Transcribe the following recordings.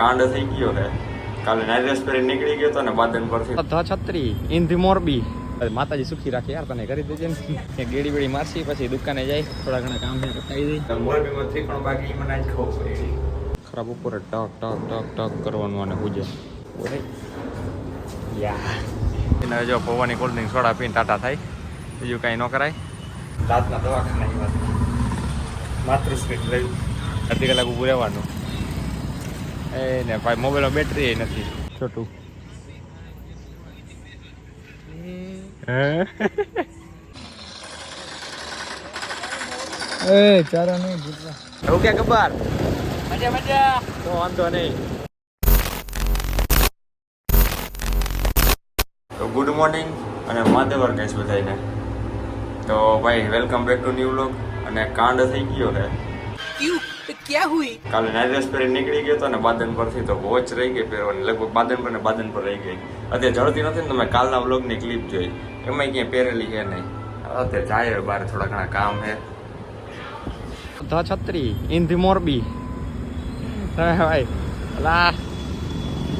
કાંડ થઈ ગયો છે. કાલે નારિયેળ પેરી નીકળી ગયો તો ને બાદન પરથી છત્રી ઇન્ધી મોરબી. માતાજી સુખી રાખે યાર, તને કરી દેજે ને. ગેડી બેડી મારસી પછી દુકાને જાય, થોડા ઘણા કામ છે પતાવી દઈ. મોરબીમાં ત્રિકોણ બાકી મને આજ ખબર પડી. ખરાબ ઉપર ટક ટક ટક ટક કરવાનું અને પૂજે બોલે યા. એને જો પૌવાની કોલ્ડ ડ્રિંક સોડા પીને ટાટા થાય, બીજું કાંઈ ન કરાય. દાંતના દવાખાના વાત માત્ર સ્પીડ લઈ અડધી કલાક ઊભું રહેવાનું. એ ને ભાઈ મોબાઈલમાં બેટરી નથી છોટું. એ ચારા નહીં ભૂતવા એવું કે ગબ્બર મજા મજા તો વાંધો નહીં. તો ગુડ મોર્નિંગ અને માધવર કહીશ બધાને. તો ભાઈ welcome back to new vlog. અને કાંડ થઈ ગયો છે. क्या हुई? કાલે નારિયેળ પેરી નીકળી ગયો તો ને બાદન પરથી, તો વોચ રહી ગઈ પહેરવાની, લગભગ બાદન પર ને બાદન પર રહી ગઈ. અત્યારે જળતી નથી ને, તમે કાલના વ્લોગની ક્લિપ જોઈ, એમાં ક્યાંય પહેરેલી છે નહીં. અત્યારે જાય બહાર, થોડા ઘણા કામ છે. છત્રી ઇન્ધી મોરબી ભાઈ અલા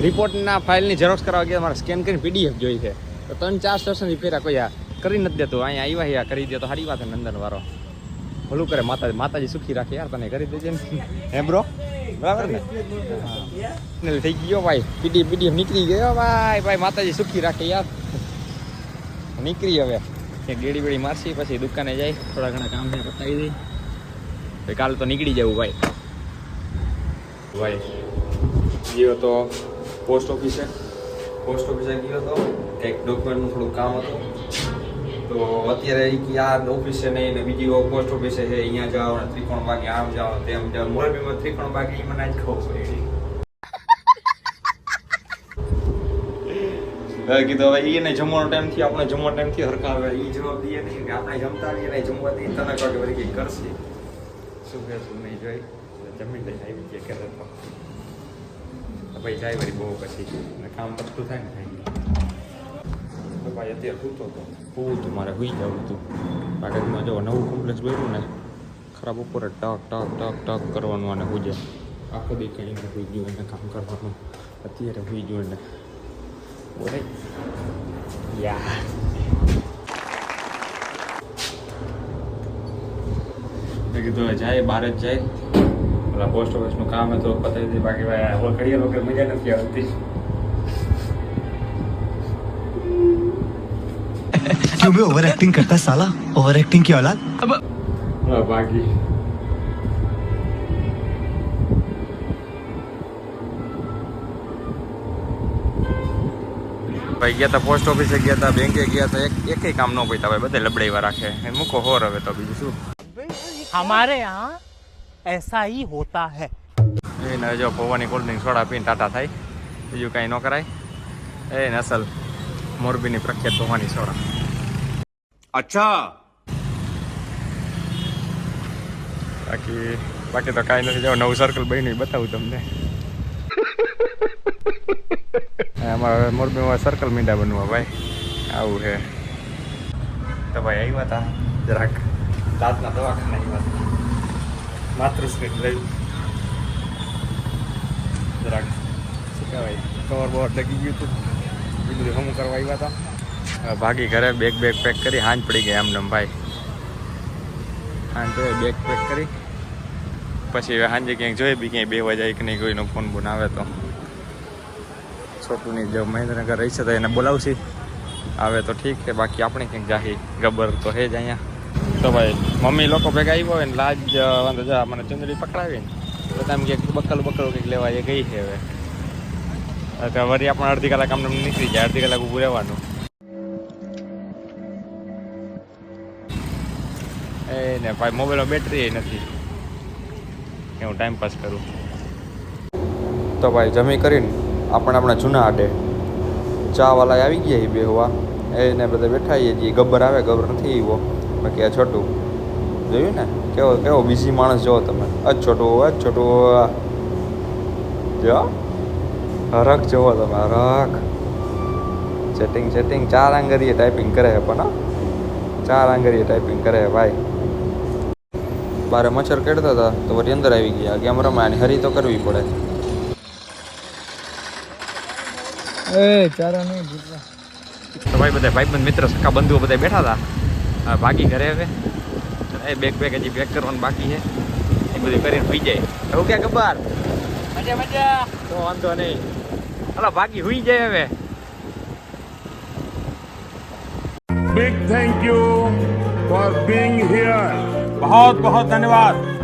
રિપોર્ટના ફાઇલની ઝેરોક્સ કરાવવા ગયા, મારે સ્કેન કરીને પીડીએફ જોઈ છે. તો 3-4 સ્ટેશનથી પહેરા કોઈ આ કરી નથી દેતું. અહીંયા આવ્યા કરી દે તો સારી વાત છે. નંદન વાળો ભલું કરે, માતાજી સુખી રાખે યાર, તને કરી દેજે ને. હે બ્રો બરાબર ને? થઈ ગયો ભાઈ, પીડીએફ નીકળી ગયો ભાઈ. ભાઈ માતાજી સુખી રાખે યાર. નીકળી હવે ગેડી બેડી મારસી પછી દુકાને જાય, થોડા ઘણા કામ છે પતાવી દઈ. કાલ તો નીકળી જવું ભાઈ. ગયો તો પોસ્ટ ઓફિસે ગયો તો કંઈક ડોક્યુમેન્ટનું થોડું કામ હતું. તો અત્યારે આ ઓફિસે નહીં ને બીજી પોસ્ટ ઓફિસે છે, અહીંયા જાઓ ને ત્રિકોણ બાકી આમ જાઓ તેમ જાઓ. મોરબીમાં ત્રિકોણ બાકી મને આજ ખબર પડી. કીધું હવે એને જમવાનો ટાઈમથી આપણે જમવાનો ટાઈમથી હરખા આવે એ જવાબ દઈએ નહીં કે આપણે જમતા આવીએ ને જમવા દઈએ તને કહો કે વળી કંઈક કરશે શું કે શું નહીં જોઈ જમીન લઈને આવી ગયા કરે તો ભાઈ જાય વળી બહુ પછી કામ પતતું થાય ને થાય. ભાઈ અત્યારે સૂતો હતો, હું તું મારે સુઈ જવું હતું. પાટણમાં જો નવું કોમ્પ્લેક્સ બન્યું ને, ખરાબ ઉપર ટક ટક ટક ટક કરવાનું અને પૂજે આખો દી કંઈ સુઈ ગયું એને કામ કરવાનું. અત્યારે સુઈ ગયું એને બોલે યા. મેં કીધું જાય બહાર જ જાય, ઓલા પોસ્ટ ઓફિસનું કામ હતું પતાવી દે. બાકી ભાઈ હવે ઘડીએ લોકો મજા નથી આવતી. क्यों भी ओवर एक्टिंग करता साला, ओवर एक्टिंग की औलाद. बाकी ભાઈ ગયા હતા પોસ્ટ ઓફિસે ગયા હતા, બેંકે ગયા હતા, એકેય કામ ન પૈતા ભાઈ, બધે લબડાઈવા રાખે. મૂકો હોર હવે તો બીજું શું. हमारे यहाँ ऐसा ही होता है. એને જો પૌવાની કોલ્ડ ડ્રિંક સોડા પીને ટાટા થાય, બીજું કાંઈ ન કરાય. એ અસલ મોરબીની પ્રખ્યાત પૌવાની સોડા. અચ્છા બાકી તો કાંઈ નથી. જાઓ નવું સર્કલ બન્યું બતાવું તમને. અમારા મોરબીમાં સર્કલ મીંડા બનવા ભાઈ આવું છે. તો ભાઈ આવ્યા હતા જરાક દાંતના દવાખાના આવ્યા હતા, માત્ર સ્પીડ લઈ જરાક શું કહેવાય કવર બવર લગી ગયું હતું, એ બધું હમું કરવા આવ્યા હતા. ભાગી ઘરે બેગ પેક કરી હાંજ પડી ગઈ એમને ભાઈ. હાંજ બેગ પેક કરી પછી સાંજે ક્યાંક જોઈએ બી ક્યાંય 2 વાગે કે નહીં કોઈનો ફોન બોન આવે તો. છોટુની જો મહેન્દ્રનગર રહી છે તો એને બોલાવશી, આવે તો ઠીક છે, બાકી આપણે ક્યાંક જાહી. ગબ્બર તો હે જ અહીંયા. તો ભાઈ મમ્મી લોકો ભેગા આવ્યો હોય ને લાજ વાંધો જા મને ચંદડી પકડાવી ને બધા એમ કે બકલું કંઈક લેવા એ ગઈ છે હવે. તો વળી આપણે અડધી કલાક આમને નીકળી જાય, અડધી કલાક ઊભું રહેવાનું. એ ને ભાઈ મોબાઈલમાં બેટરી નથી કે હું ટાઈમ પાસ કરું. તો ભાઈ જમી કરીને આપણા જૂના આડે ચા વાળા આવી ગયા એ બેહવા, એને બધા બેઠા છીએ. ગબ્બર આવે, ગબ્બર નથી આવ્યો. બાકી આ છોટું જોયું ને કેવો બિઝી માણસ જોવો તમે. છોટું જો હરખ જોવો તમે, હરખ સેટિંગ 4 આંગળીએ ટાઈપિંગ કરે છે પણ 4 આંગળીએ ટાઈપિંગ કરે છે ભાઈ. બારે મચ્છર કેડતા હતા તો વળી અંદર આવી ગયા. ગેમ રમાય અને હરી તો કરવી પડે. તો ભાઈ બધા ભાઈબંધ મિત્ર સખા બંધુઓ બધા બેઠા હતા. હવે ભાગી ઘરે હવે એ બેગ હજી પેક કરવાનું બાકી છે. એ બધું કરીને સુઈ જાય. એવું ક્યાં ગબ્બર मजा मजा. તો વાંધો નહીં. હાલો ભાગી સુઈ જાય હવે. Big thank you for being here. बहुत बहुत धन्यवाद.